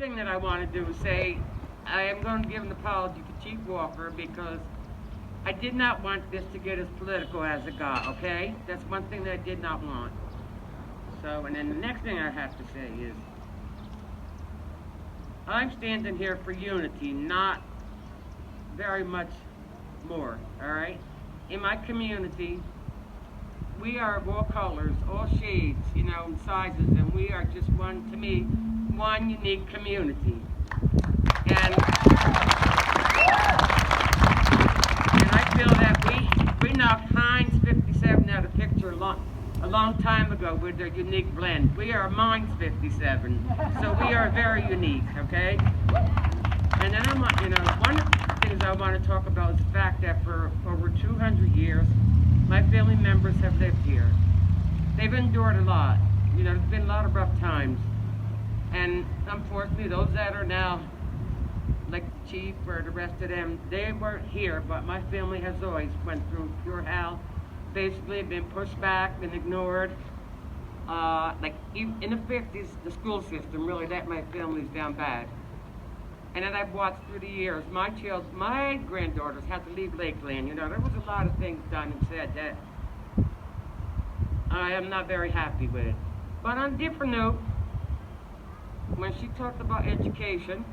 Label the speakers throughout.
Speaker 1: thing that I want to do is say I am going to give an apology to Chief Walker because I did not want this to get as political as it got, okay? That's one thing that I did not want. So, and then the next thing I have to say is, I'm standing here for unity, not very much more, all right? In my community, we are of all colors, all shades, you know, and sizes, and we are just one, to me, one unique community. And I feel that we knocked Heinz 57 out of picture a long time ago with their unique blend. We are Minds 57, so we are very unique, okay? And then one of the things I want to talk about is the fact that for over 200 years, my family members have lived here. They've endured a lot. You know, there's been a lot of rough times. And unfortunately, those that are now, like the chief or the rest of them, they weren't here, but my family has always went through pure hell. Basically been pushed back, been ignored. Like in the 50s, the school system really let my families down bad. And then I've watched through the years, my granddaughters had to leave Lakeland. You know, there was a lot of things done and said that I am not very happy with. But on a different note, when she talked about education,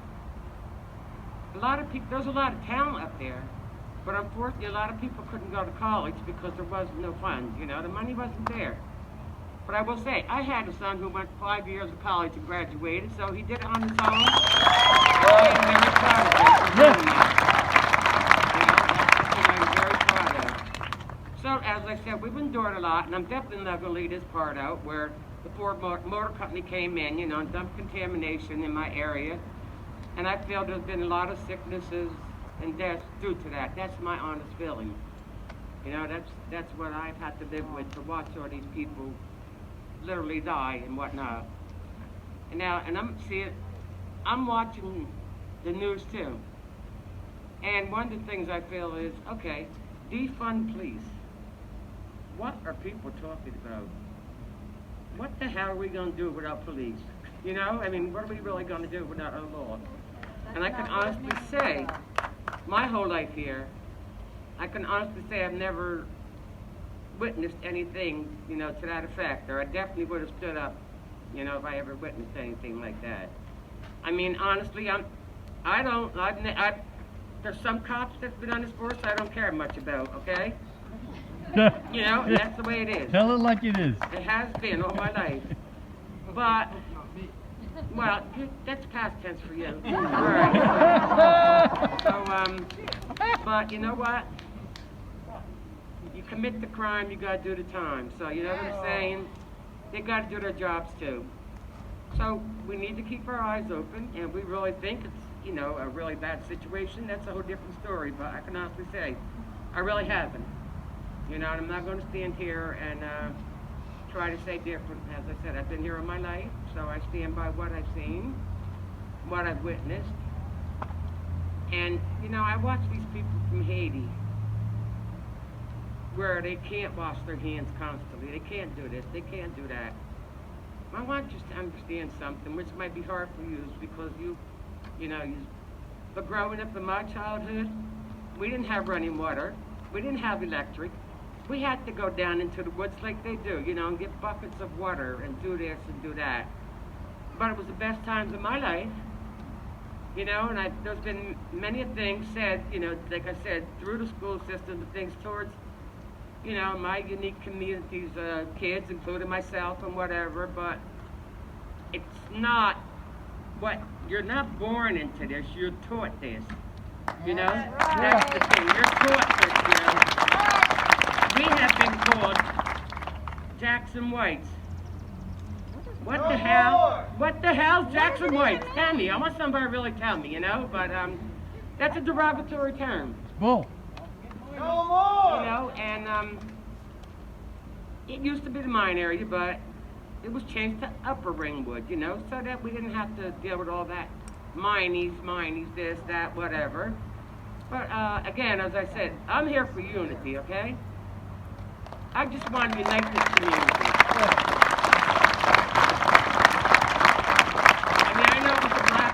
Speaker 1: a lot of people, there's a lot of talent up there. But unfortunately, a lot of people couldn't go to college because there was no funds, you know, the money wasn't there. But I will say, I had a son who went 5 years of college and graduated, so he did it on his own. I am very proud of him for doing that. You know, that's something I'm very proud of. So, as I said, we've endured a lot, and I'm definitely not going to leave this part out, where the Ford Motor Company came in, you know, and dumped contamination in my area. And I feel there's been a lot of sicknesses and deaths due to that. That's my honest feeling. You know, that's what I've had to live with, to watch all these people literally die and whatnot. And now, I'm watching the news too. And one of the things I feel is, okay, defund police. What are people talking about? What the hell are we going to do without police? You know, I mean, what are we really going to do without a law? And I can honestly say, my whole life here, I can honestly say I've never witnessed anything, you know, to that effect, or I definitely would have stood up, you know, if I ever witnessed anything like that. I mean, honestly, there's some cops that's been on this force I don't care much about, okay? You know, and that's the way it is.
Speaker 2: Tell it like it is.
Speaker 1: It has been all my life. But, well, that's past tense for you. All right. So, but you know what? You commit the crime, you gotta do the time. So, you know what I'm saying? They gotta do their jobs too. So, we need to keep our eyes open, and we really think it's, you know, a really bad situation. That's a whole different story, but I can honestly say, I really haven't. You know, and I'm not going to stand here and try to say different. As I said, I've been here all my life, so I stand by what I've seen, what I've witnessed. And, you know, I watch these people from Haiti where they can't wash their hands constantly. They can't do this. They can't do that. I want you to understand something, which might be hard for you, because but growing up in my childhood, we didn't have running water. We didn't have electric. We had to go down into the woods like they do, you know, and get buckets of water and do this and do that. But it was the best times of my life, you know, and there's been many things said, you know, like I said, through the school system, the things towards, you know, my unique community's kids, including myself and whatever, but it's not what, you're not born into this, you're taught this. You know, that's the thing. You're taught this, you know. We have been called Jackson Whites. What the hell? What the hell, Jackson Whites? Tell me. I want somebody to really tell me, you know. But that's a derogatory term.
Speaker 2: Bull.
Speaker 3: No more.
Speaker 1: You know, and it used to be the mine area, but it was changed to Upper Ringwood, you know, so that we didn't have to deal with all that. Minies, this, that, whatever. But again, as I said, I'm here for unity, okay? I just want to unite this community. I mean, I know it was a black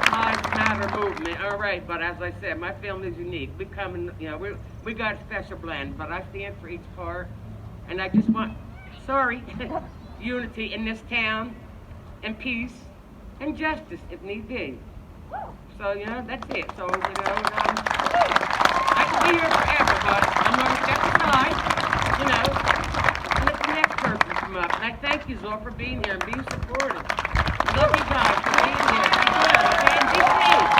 Speaker 1: right, but as I said, my family's unique. We come in, you know, we got a special blend, but I stand for each part, and I just want, unity in this town, and peace, and justice if need be. So, you know, that's it. So, you know, I could be here forever, but I'm going to step aside, you know, and let the next person come up. And I thank you all for being here and being supportive. I love you guys for being here. Be good, okay? And be safe.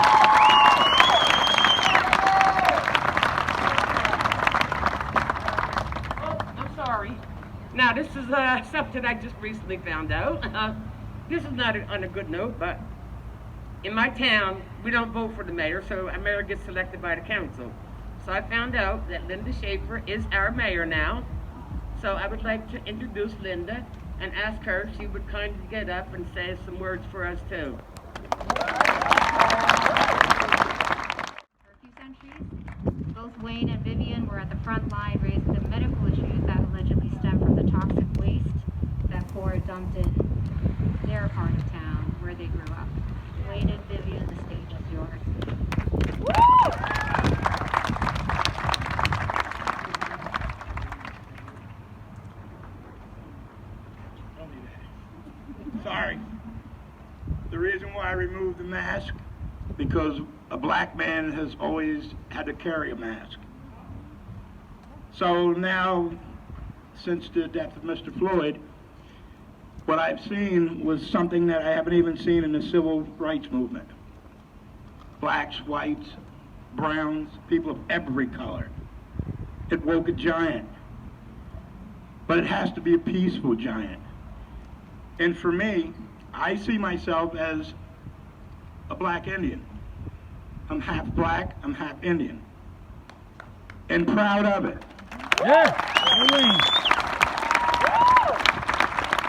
Speaker 1: Oh, I'm sorry. Now, this is something I just recently found out. This is not on a good note, but in my town, we don't vote for the mayor, so a mayor gets selected by the council. So I found out that Linda Schaefer is our mayor now. So I would like to introduce Linda and ask her if she would kindly get up and say some words for us too.
Speaker 2: For a few centuries, both Wayne and Vivian were at the front line raising the medical issues that allegedly stem from the toxic waste that Ford dumped in their part of town where they grew up. Wayne and Vivian, the stage is yours.
Speaker 3: Sorry. The reason why I removed the mask, because a black man has always had to carry a mask. So now, since the death of Mr. Floyd, what I've seen was something that I haven't even seen in the civil rights movement. Blacks, whites, browns, people of every color. It woke a giant. But it has to be a peaceful giant. And for me, I see myself as a black Indian. I'm half black, I'm half Indian. And proud of it.
Speaker 4: Yeah.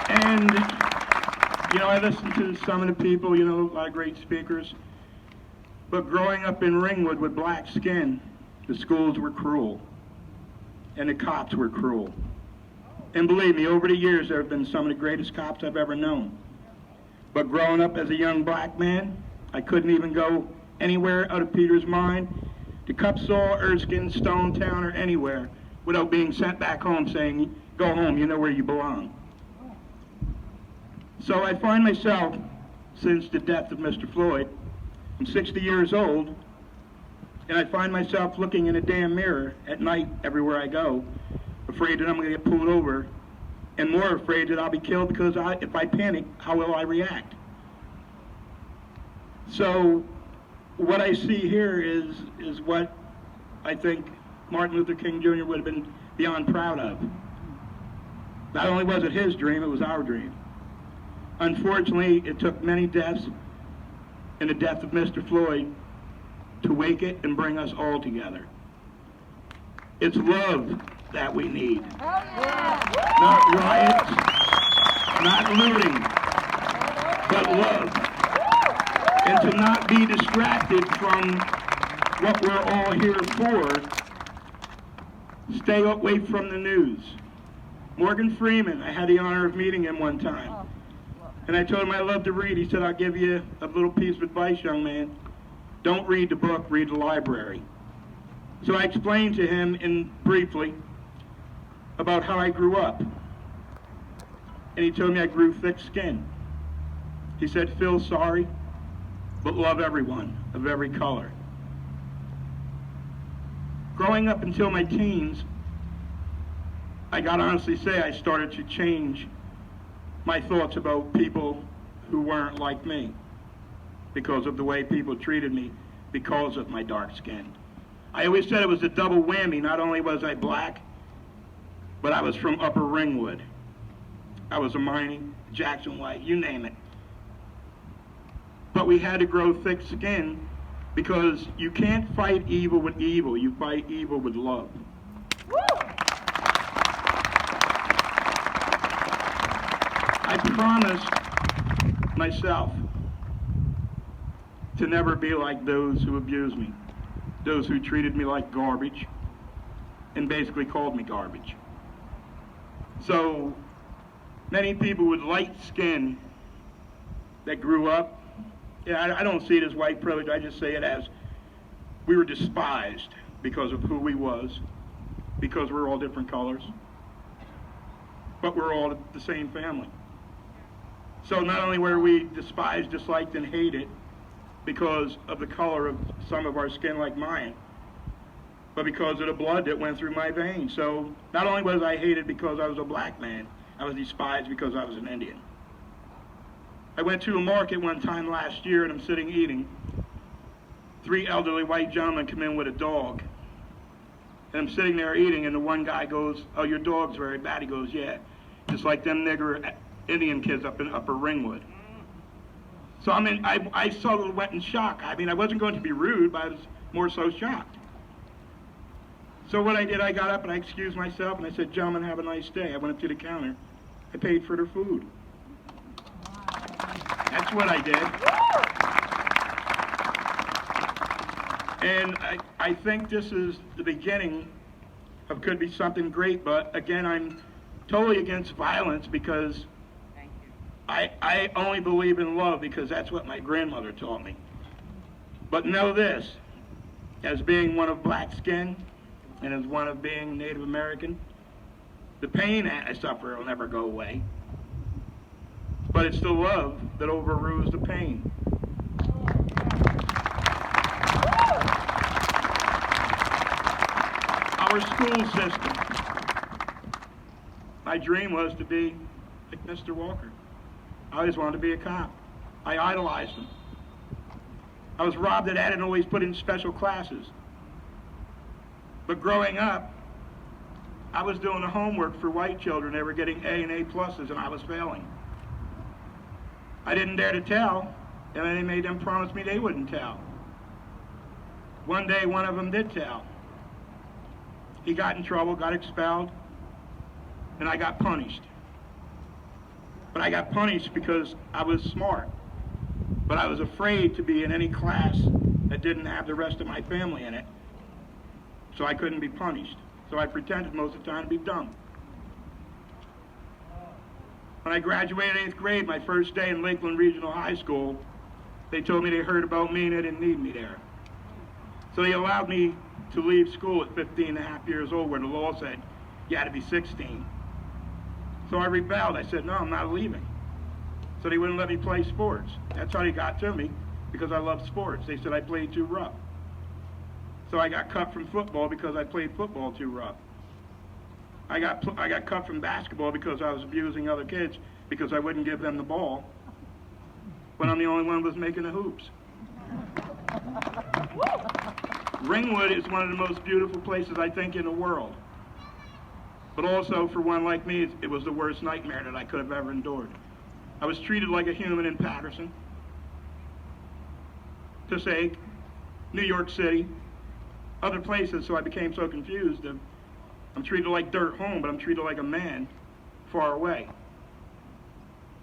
Speaker 3: And, you know, I listen to some of the people, you know, a lot of great speakers. But growing up in Ringwood with black skin, the schools were cruel. And the cops were cruel. And believe me, over the years, there have been some of the greatest cops I've ever known. But growing up as a young black man, I couldn't even go anywhere out of Peter's mine, to Cupsaw, Erskine, Stonetown, or anywhere, without being sent back home saying, go home, you know where you belong. So I find myself, since the death of Mr. Floyd, I'm 60 years old, and I find myself looking in a damn mirror at night everywhere I go, afraid that I'm going to get pulled over, and more afraid that I'll be killed because if I panic, how will I react? So what I see here is what I think Martin Luther King Jr. would have been beyond proud of. Not only was it his dream, it was our dream. Unfortunately, it took many deaths and the death of Mr. Floyd to wake it and bring us all together. It's love that we need. Not riots, not looting, but love. And to not be distracted from what we're all here for. Stay away from the news. Morgan Freeman, I had the honor of meeting him one time. And I told him I love to read. He said, I'll give you a little piece of advice, young man. Don't read the book, read the library. So I explained to him briefly about how I grew up. And he told me I grew thick skin. He said, feel sorry, but love everyone of every color. Growing up until my teens, I gotta honestly say I started to change my thoughts about people who weren't like me because of the way people treated me because of my dark skin. I always said it was a double whammy. Not only was I black, but I was from Upper Ringwood. I was a mining, Jackson White, you name it. But we had to grow thick skin because you can't fight evil with evil. You fight evil with love. I promised myself to never be like those who abused me, those who treated me like garbage and basically called me garbage. So many people with light skin that grew up, I don't see it as white privilege, I just say it as we were despised because of who we was, because we're all different colors, but we're all the same family. So not only were we despised, disliked, and hated because of the color of some of our skin like mine, but because of the blood that went through my veins. So not only was I hated because I was a black man, I was despised because I was an Indian. I went to a market one time last year and I'm sitting eating. 3 elderly white gentlemen come in with a dog. And I'm sitting there eating and the one guy goes, "Oh, your dog's very bad." He goes, "Yeah, just like them nigger Indian kids up in Upper Ringwood." So I sort of went in shock. I mean, I wasn't going to be rude, but I was more so shocked. So what I did, I got up and I excused myself and I said, "Gentlemen, have a nice day." I went up to the counter. I paid for their food. That's what I did. And I think this is the beginning of could be something great, but again, I'm totally against violence because I only believe in love because that's what my grandmother taught me. But know this, as being one of black skin and as one of being Native American, the pain I suffer will never go away. But it's the love that overrules the pain. Our school system. My dream was to be like Mr. Walker. I always wanted to be a cop. I idolized him. I was robbed of that and always put in special classes. But growing up, I was doing the homework for white children. They were getting A and A pluses and I was failing. I didn't dare to tell, and then they made them promise me they wouldn't tell. One day, one of them did tell. He got in trouble, got expelled, and I got punished. But I got punished because I was smart. But I was afraid to be in any class that didn't have the rest of my family in it, so I couldn't be punished. So I pretended most of the time to be dumb. When I graduated 8th grade, my first day in Lakeland Regional High School, they told me they heard about me and they didn't need me there. So they allowed me to leave school at 15 and a half years old, where the law said you had to be 16. So I rebelled. I said, "No, I'm not leaving." So they wouldn't let me play sports. That's how they got to me, because I loved sports. They said I played too rough. So I got cut from football because I played football too rough. I got cut from basketball because I was abusing other kids because I wouldn't give them the ball when I'm the only one who was making the hoops. Ringwood is one of the most beautiful places, I think, in the world. But also, for one like me, it was the worst nightmare that I could have ever endured. I was treated like a human in Patterson, Passaic, New York City, other places, so I became so confused. I'm treated like dirt home, but I'm treated like a man far away.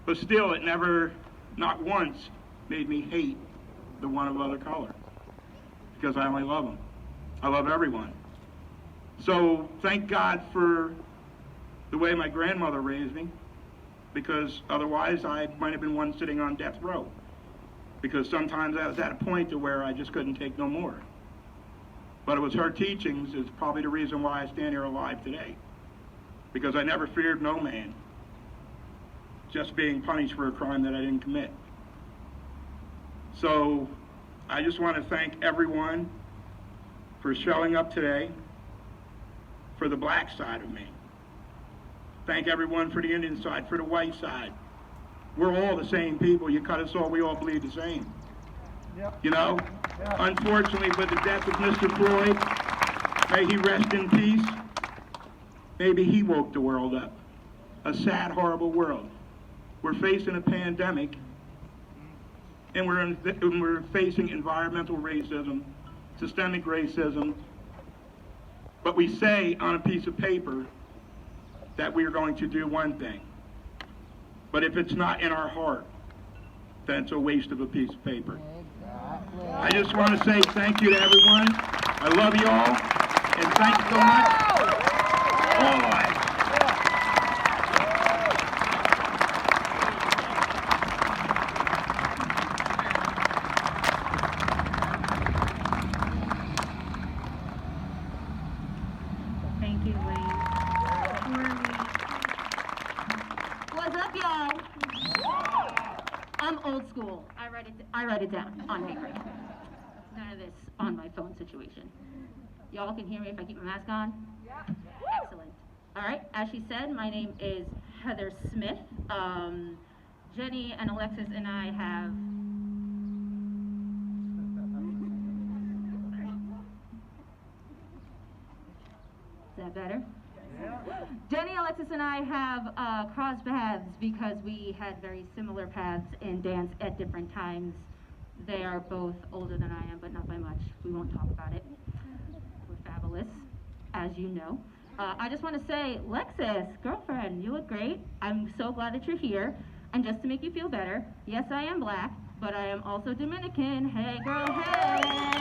Speaker 3: But still, it never, not once, made me hate the one of other color, because I only love them. I love everyone. So thank God for the way my grandmother raised me, because otherwise I might have been one sitting on death row, because sometimes I was at a point to where I just couldn't take no more. But it was her teachings is probably the reason why I stand here alive today, because I never feared no man, just being punished for a crime that I didn't commit. So I just want to thank everyone for showing up today for the black side of me. Thank everyone for the Indian side, for the white side. We're all the same people. You cut us all, we all bleed the same.
Speaker 4: Yep.
Speaker 3: You know?
Speaker 4: Yeah.
Speaker 3: Unfortunately, with the death of Mr. Floyd, may he rest in peace, maybe he woke the world up. A sad, horrible world. We're facing a pandemic, and we're facing environmental racism, systemic racism, but we say on a piece of paper that we are going to do one thing. But if it's not in our heart, then it's a waste of a piece of paper.
Speaker 4: Exactly.
Speaker 3: I just want to say thank you to everyone. I love you all, and thank you so much. All right.
Speaker 5: write it down on paper. None of this on my phone situation. Y'all can hear me if I keep my mask on? Yeah. Excellent. All right, as she said, my name is Heather Smith. Jenny and Alexis and I have... Is that better? Yeah. Jenny, Alexis, and I have crossed paths because we had very similar paths in dance at different times. They are both older than I am, but not by much. We won't talk about it. We're fabulous, as you know. I just want to say, Lexis, girlfriend, you look great. I'm so glad that you're here. And just to make you feel better, yes, I am black, but I am also Dominican. Hey, girl, hey! Oh,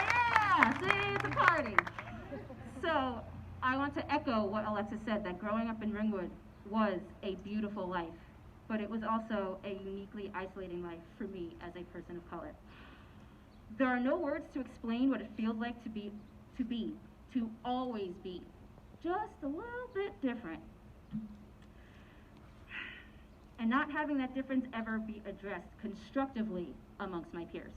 Speaker 5: yeah! See, it's a party. So, I want to echo what Alexis said, that growing up in Ringwood was a beautiful life, but it was also a uniquely isolating life for me as a person of color. There are no words to explain what it feels like to always be, just a little bit different. And not having that difference ever be addressed constructively amongst my peers.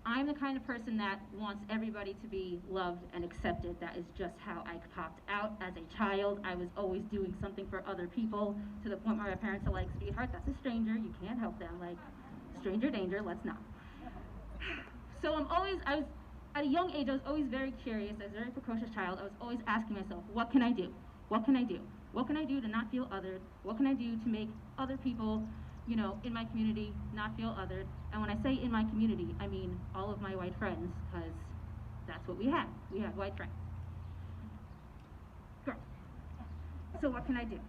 Speaker 5: I'm the kind of person that wants everybody to be loved and accepted. That is just how I popped out as a child. I was always doing something for other people, to the point where my parents are like, sweetheart, that's a stranger, you can't help them. Like, stranger danger, let's not. So at a young age, I was always very curious. As a very precocious child, I was always asking myself, what can I do? What can I do? What can I do to not feel othered? What can I do to make other people, you know, in my community not feel othered? And when I say in my community, I mean all of my white friends, because that's what we had. We had white friends. Girl. So what can I do?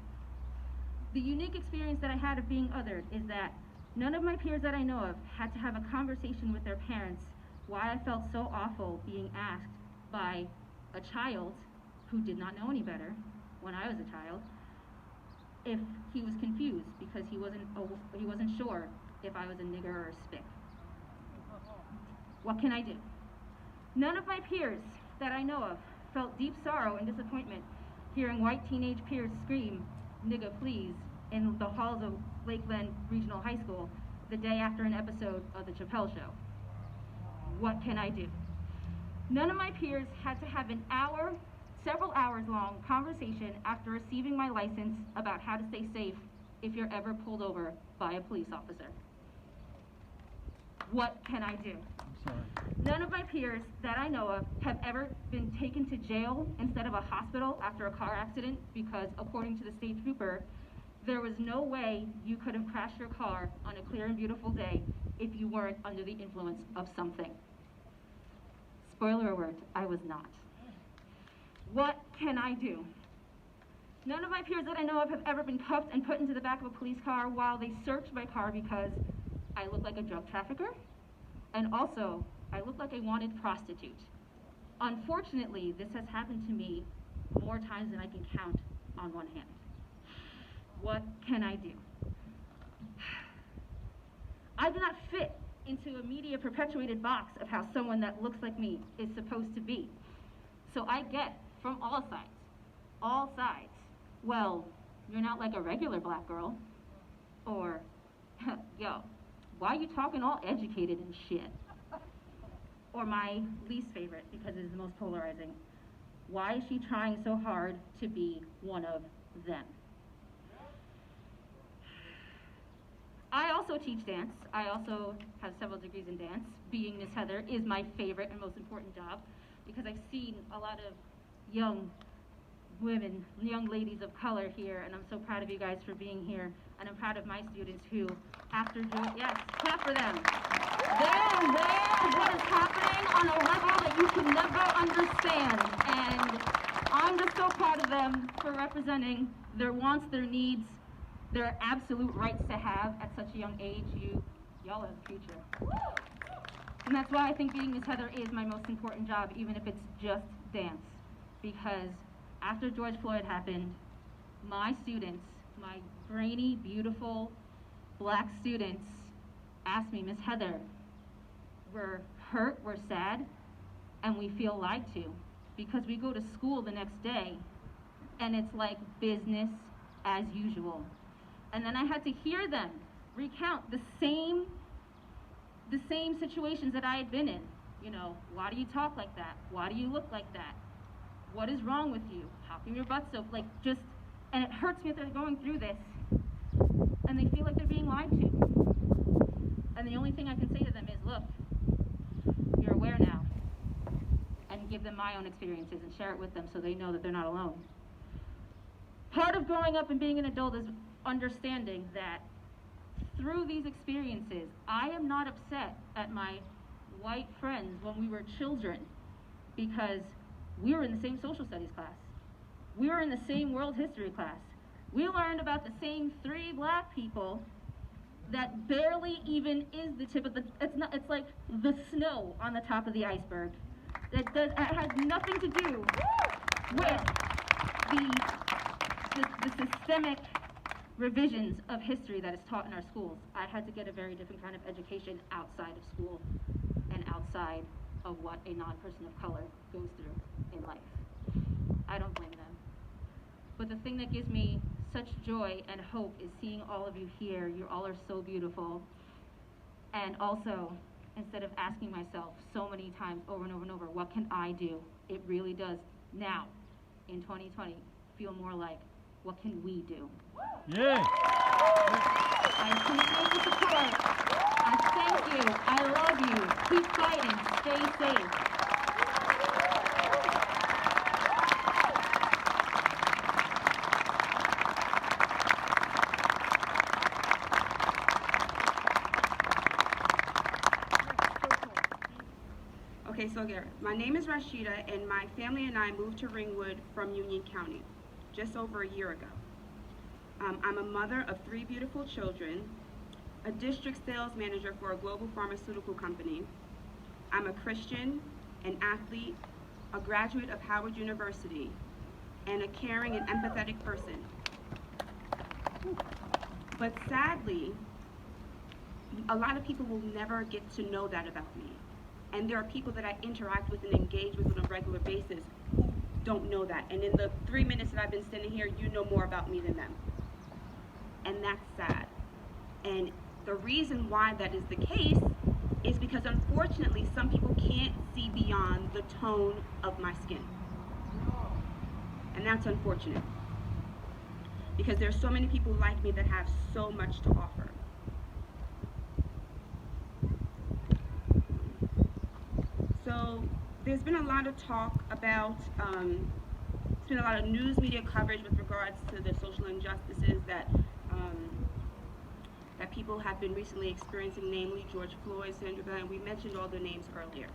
Speaker 5: The unique experience that I had of being othered is that none of my peers that I know of had to have a conversation with their parents why I felt so awful being asked by a child who did not know any better when I was a child if he was confused because he wasn't sure if I was a nigger or a spick. What can I do? None of my peers that I know of felt deep sorrow and disappointment hearing white teenage peers scream, "Nigga, please," in the halls of Lakeland Regional High School the day after an episode of The Chappelle Show. What can I do? None of my peers had to have an hour, several hours long conversation after receiving my license about how to stay safe if you're ever pulled over by a police officer. What can I do?
Speaker 4: I'm sorry.
Speaker 5: None of my peers that I know of have ever been taken to jail instead of a hospital after a car accident because, according to the state trooper, there was no way you could have crashed your car on a clear and beautiful day if you weren't under the influence of something. Spoiler alert, I was not. What can I do? None of my peers that I know of have ever been cuffed and put into the back of a police car while they searched my car because I look like a drug trafficker, and also I look like a wanted prostitute. Unfortunately, this has happened to me more times than I can count on one hand. What can I do? I do not fit into a media perpetuated box of how someone that looks like me is supposed to be. So I get from all sides, well, you're not like a regular black girl, or, yo, why are you talking all educated and shit? Or my least favorite, because it is the most polarizing, why is she trying so hard to be one of them? I also teach dance. I also have several degrees in dance. Being Miss Heather is my favorite and most important job because I've seen a lot of young women, young ladies of color here, and I'm so proud of you guys for being here. And I'm proud of my students who, after yes, clap for them. They're aware of what is happening on a level that you can never understand. And I'm just so proud of them for representing their wants, their needs, their absolute rights to have at such a young age. Y'all have a future. And that's why I think being Miss Heather is my most important job, even if it's just dance. Because after George Floyd happened, my students, my brainy, beautiful black students asked me, Miss Heather, we're hurt, we're sad, and we feel lied to because we go to school the next day and it's like business as usual. And then I had to hear them recount the same situations that I had been in. You know, why do you talk like that? Why do you look like that? What is wrong with you? How come your butt's so, like, just, and it hurts me that they're going through this, and they feel like they're being lied to. And the only thing I can say to them is, look, you're aware now, and give them my own experiences and share it with them so they know that they're not alone. Part of growing up and being an adult is understanding that through these experiences, I am not upset at my white friends when we were children because we were in the same social studies class. We were in the same world history class. We learned about the same 3 black people that barely even is the tip of the, it's like the snow on the top of the iceberg. It has nothing to do with the systemic revisions of history that is taught in our schools. I had to get a very different kind of education outside of school and outside of what a non-person of color goes through in life. I don't blame them. But the thing that gives me such joy and hope is seeing all of you here. You all are so beautiful. And also, instead of asking myself so many times over and over and over, what can I do? It really does now, in 2020, feel more like, what can we do?
Speaker 6: Yeah.
Speaker 5: I appreciate the support. I thank you. I love you. Keep fighting. Stay safe.
Speaker 7: Okay, so Garrett, my name is Rashida, and my family and I moved to Ringwood from Union County just over a year ago. I'm a mother of 3 beautiful children, a district sales manager for a global pharmaceutical company. I'm a Christian, an athlete, a graduate of Howard University, and a caring and empathetic person. But sadly, a lot of people will never get to know that about me. And there are people that I interact with and engage with on a regular basis who don't know that. And in the 3 minutes that I've been standing here, you know more about me than them. And that's sad. And the reason why that is the case is because unfortunately some people can't see beyond the tone of my skin. And that's unfortunate. Because there's so many people like me that have so much to offer. So there's been a lot of talk about, there's been a lot of news media coverage with regards to the social injustices that that people have been recently experiencing, namely George Floyd, Sandra Bland, and we mentioned all their names earlier.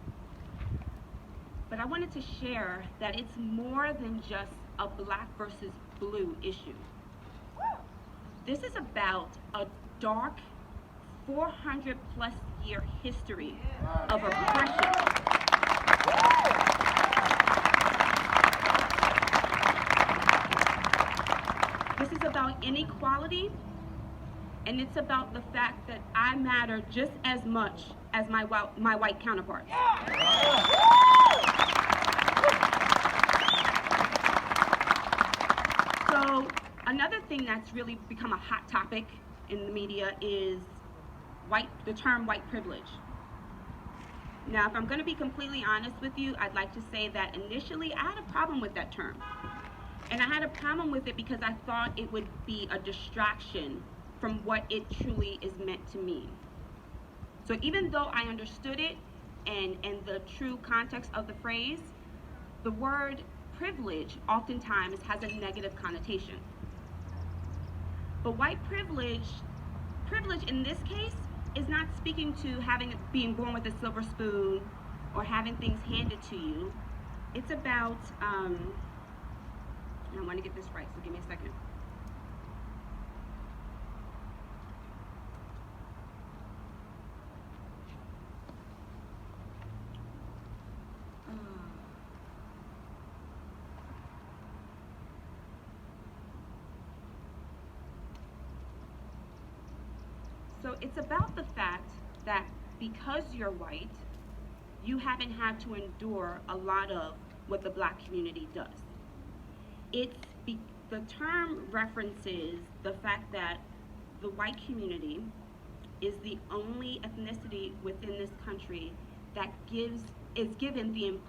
Speaker 7: But I wanted to share that it's more than just a black versus blue issue. This is about a dark 400+ year history of oppression. This is about inequality, and it's about the fact that I matter just as much as my white counterparts. So another thing that's really become a hot topic in the media is the term white privilege. Now, if I'm going to be completely honest with you, I'd like to say that initially I had a problem with that term. And I had a problem with it because I thought it would be a distraction from what it truly is meant to mean. So even though I understood it and the true context of the phrase, the word privilege oftentimes has a negative connotation. But white privilege in this case is not speaking to being born with a silver spoon or having things handed to you. It's about, and I want to get this right, so give me a second. So it's about the fact that because you're white, you haven't had to endure a lot of what the black community does. The term references the fact that the white community is the only ethnicity within this country that is given the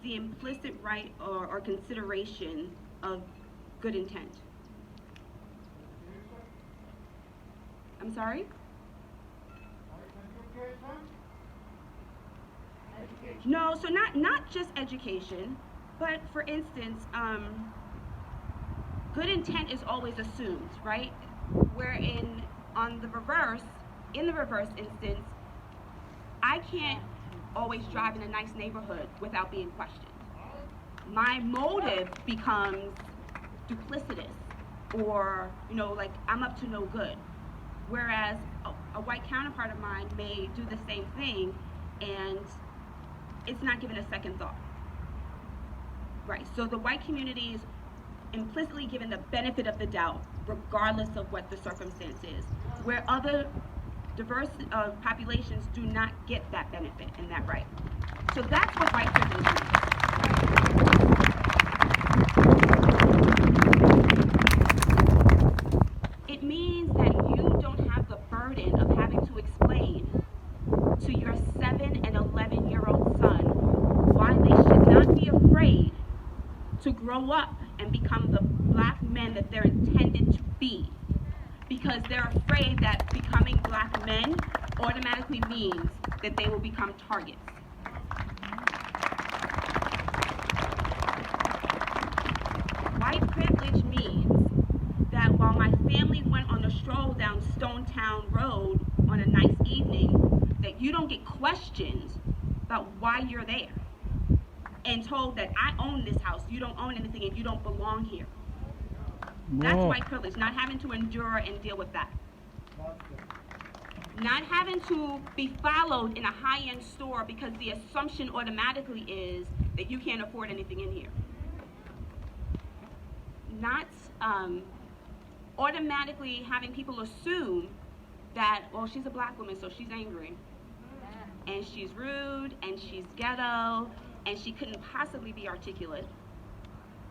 Speaker 7: implicit right or consideration of good intent. I'm sorry? No, so not just education, but for instance, good intent is always assumed, right? Where in the reverse instance, I can't always drive in a nice neighborhood without being questioned. My motive becomes duplicitous, or like I'm up to no good. Whereas a white counterpart of mine may do the same thing, and it's not given a second thought. Right, so the white community is implicitly given the benefit of the doubt, regardless of what the circumstance is, where other diverse populations do not get that benefit and that right. So that's what white privilege means. It means that you don't have the burden of having to explain to your 7 and 11-year-old son why they should not be afraid to grow up and become the black men that they're intended to be, because they're afraid that becoming black men automatically means that they will become targets. White privilege means that while my family went on a stroll down Stonetown Road on a nice evening, that you don't get questioned about why you're there and told that I own this house, you don't own anything, and you don't belong here. That's white privilege, not having to endure and deal with that. Not having to be followed in a high-end store because the assumption automatically is that you can't afford anything in here. Not automatically having people assume that, well, she's a black woman, so she's angry, and she's rude, and she's ghetto, and she couldn't possibly be articulate.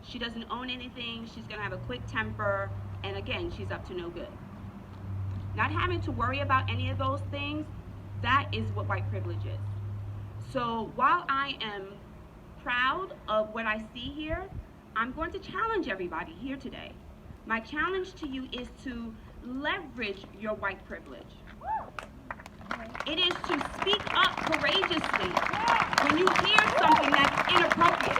Speaker 7: She doesn't own anything, she's gonna have a quick temper, and again, she's up to no good. Not having to worry about any of those things, that is what white privilege is. So while I am proud of what I see here, I'm going to challenge everybody here today. My challenge to you is to leverage your white privilege. It is to speak up courageously when you hear something that's inappropriate.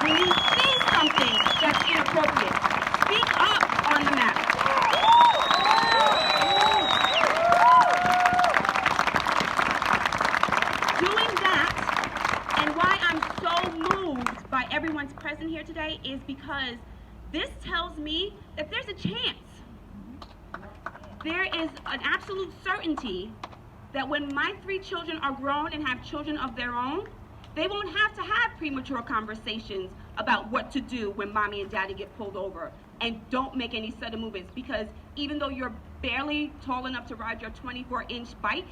Speaker 7: When you see something that's inappropriate, speak up on the matter. Doing that, and why I'm so moved by everyone's present here today, is because this tells me that there's a chance. There is an absolute certainty that when my 3 children are grown and have children of their own, they won't have to have premature conversations about what to do when mommy and daddy get pulled over, and don't make any sudden movements, because even though you're barely tall enough to ride your 24-inch bike,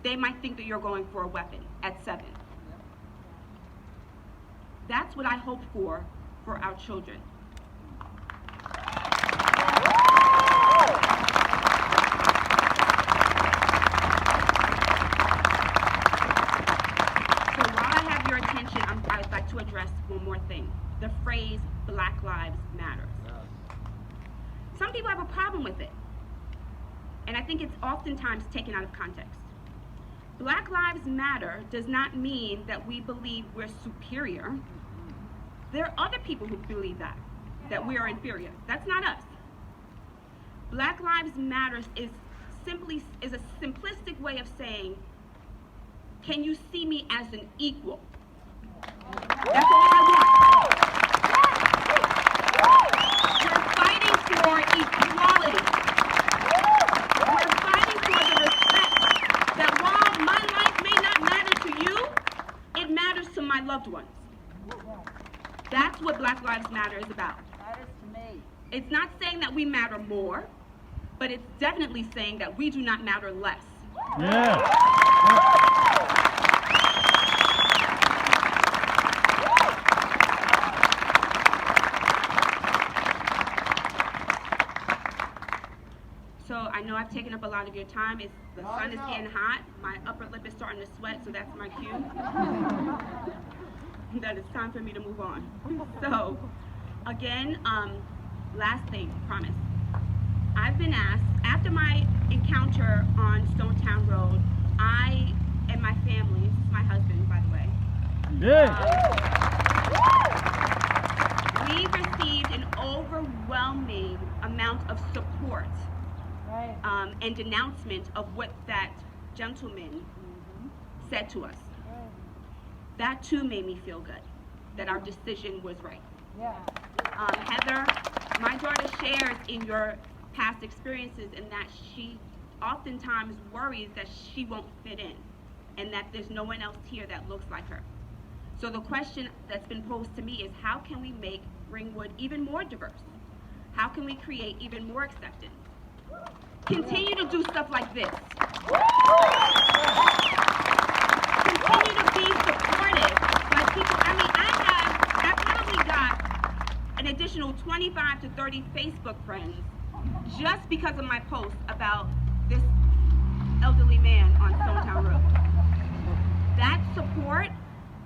Speaker 7: they might think that you're going for a weapon at 7. That's what I hope for our children. I'd like to address one more thing. The phrase Black Lives Matter. Some people have a problem with it, and I think it's oftentimes taken out of context. Black Lives Matter does not mean that we believe we're superior. There are other people who believe that we are inferior. That's not us. Black Lives Matter is a simplistic way of saying, can you see me as an equal? That's all I want. We're fighting for equality. We're fighting for the respect that while my life may not matter to you, it matters to my loved ones. That's what Black Lives Matter is about.
Speaker 4: Matters to me.
Speaker 7: It's not saying that we matter more, but it's definitely saying that we do not matter less. I know I've taken up a lot of your time. The sun is getting hot. My upper lip is starting to sweat, so that's my cue. That it's time for me to move on. So, again, last thing, promise. I've been asked, after my encounter on Stonetown Road, I and my family, this is my husband, by the way, we received an overwhelming amount of support and denouncement of what that gentleman said to us. That too made me feel good, that our decision was right. Heather, my daughter shares in your past experiences and that she oftentimes worries that she won't fit in and that there's no one else here that looks like her. So the question that's been posed to me is, how can we make Ringwood even more diverse? How can we create even more acceptance? Continue to do stuff like this. Continue to be supportive by people. I mean, I probably got an additional 25 to 30 Facebook friends just because of my post about this elderly man on Stonetown Road. That support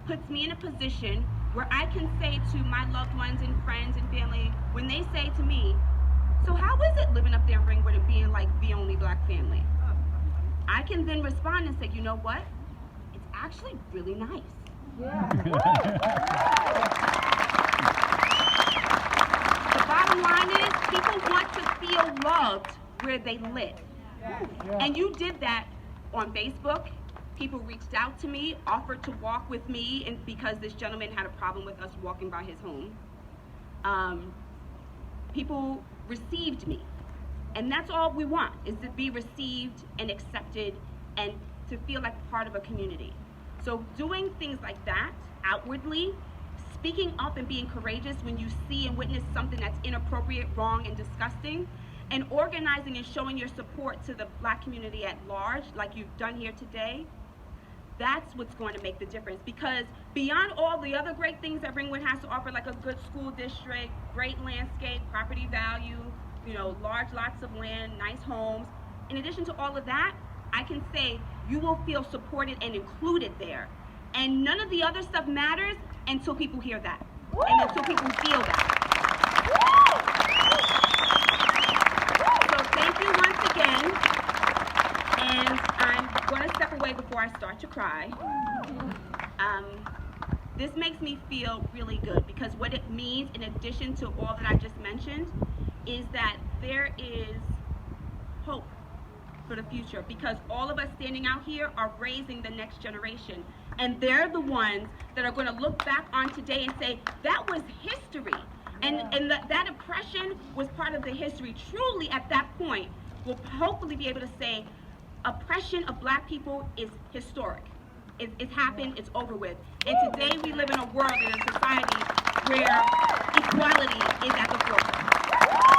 Speaker 7: puts me in a position where I can say to my loved ones and friends and family, when they say to me, so how is it living up there in Ringwood and being like the only black family? I can then respond and say, you know what? It's actually really nice. The bottom line is, people want to feel loved where they live. And you did that on Facebook. People reached out to me, offered to walk with me, and because this gentleman had a problem with us walking by his home. People received me. And that's all we want, is to be received and accepted and to feel like part of a community. So doing things like that outwardly, speaking up and being courageous when you see and witness something that's inappropriate, wrong, and disgusting, and organizing and showing your support to the black community at large, like you've done here today, that's what's going to make the difference. Because beyond all the other great things that Ringwood has to offer, like a good school district, great landscape, property value, you know, large lots of land, nice homes, in addition to all of that, I can say you will feel supported and included there. And none of the other stuff matters until people hear that. And until people feel that. So thank you once again. And I'm going to step away before I start to cry. This makes me feel really good because what it means, in addition to all that I just mentioned, is that there is hope for the future, because all of us standing out here are raising the next generation. And they're the ones that are going to look back on today and say, that was history. And that oppression was part of the history. Truly, at that point, we'll hopefully be able to say, oppression of black people is historic. It's happened, it's over with. And today we live in a world, in a society, where equality is at the forefront.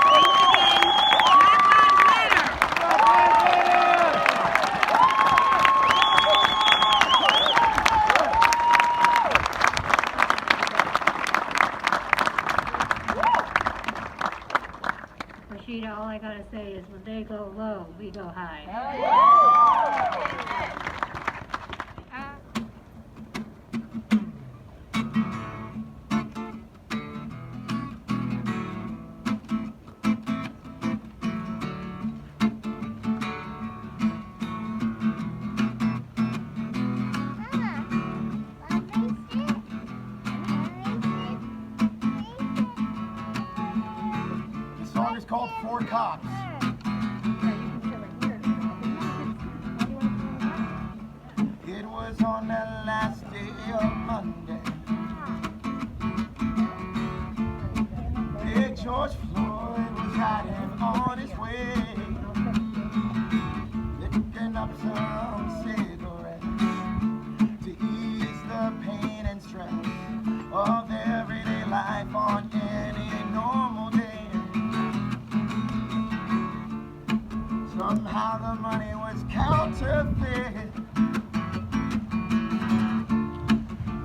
Speaker 7: Thanks again. Black Lives Matter.
Speaker 6: Rashida, all I gotta say is when they go low, we go high.
Speaker 4: The song is called Four Cops. It was on the last day of Monday. Big George Floyd was riding on his way, picking up some cigarettes to ease the pain and stress of everyday life on any normal day. Somehow the money was counterfeit.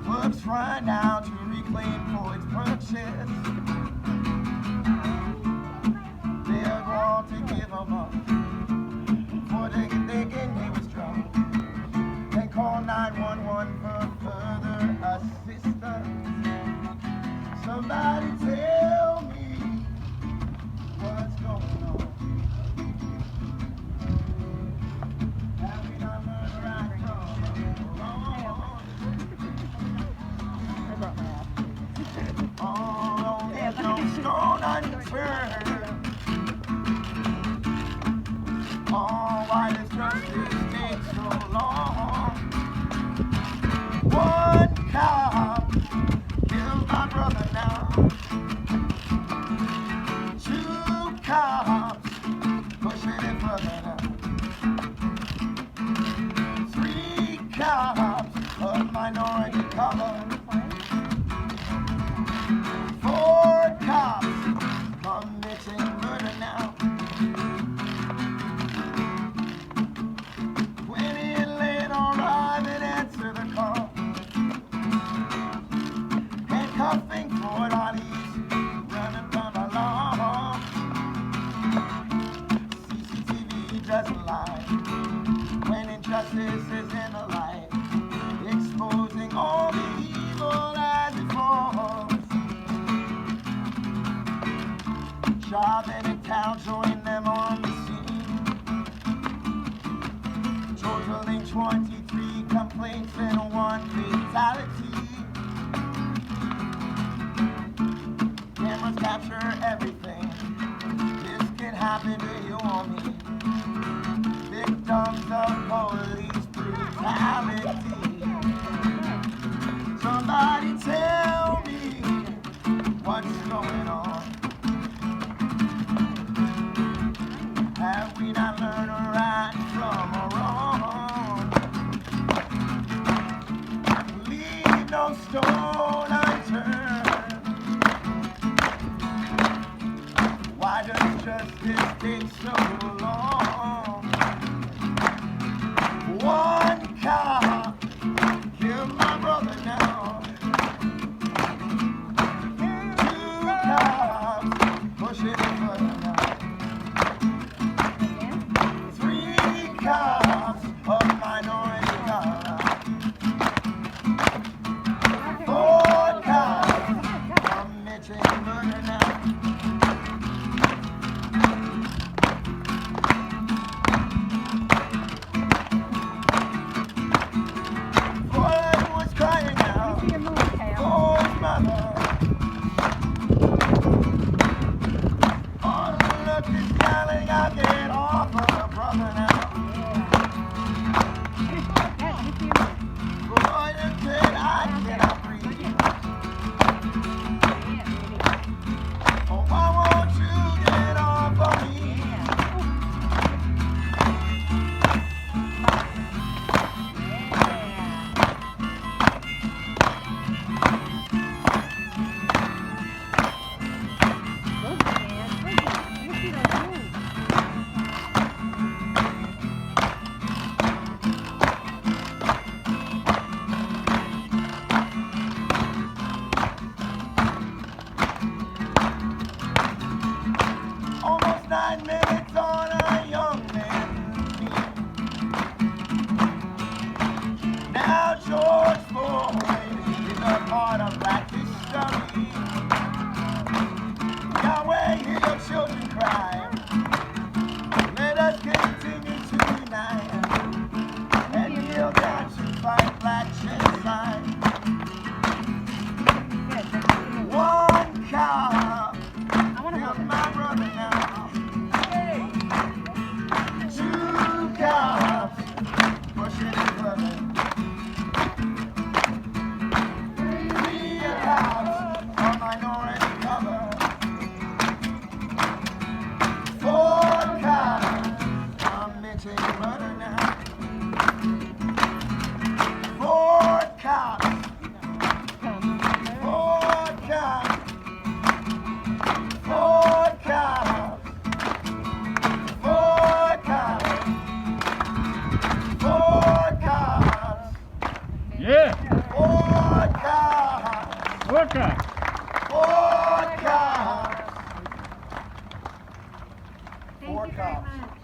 Speaker 4: Folks run out to reclaim Floyd's purchase. They agreed to give him up stone unturned. Oh, why does justice take so long? One cop killed my brother now. Two cops pushing it further now. Three cops of minority color. Four cops committing murder now. 20 late arrive and answer the call. Handcuffing 40s, running from the law. CCTV doesn't lie when injustice is in the light, exposing all the evil as it falls. Jobbing in town, join them on the scene. Totaling 23 complaints and one fatality. Cameras capture everything. This can happen to you or me. Victims of police brutality. Somebody tell me what's going on. Have we not learned a right from a wrong? Leave no stone unturned. Why does justice take so long? One cop killed my brother now. Two cops pushing it further now. Cops of minority color. Four cops committing murder now. Boy was crying out for his mother. All the look is yelling, I'll get off of her brother now. Almost 9 minutes on a young man's knee. Now George Floyd is a part of black history. Yahweh, hear your children cry. Let us continue to unite and kneel down to fight black genocide. One cop killed my brother now. Two cops pushing it further. Three cops of minority color. Four cops committing murder now. Four cops. Four cops. Four cops. Four cops. Four cops.
Speaker 3: Yeah.
Speaker 4: Four cops.
Speaker 3: Four cops.
Speaker 4: Four cops.
Speaker 2: Thank
Speaker 4: Four
Speaker 2: you very
Speaker 4: cops.
Speaker 2: much.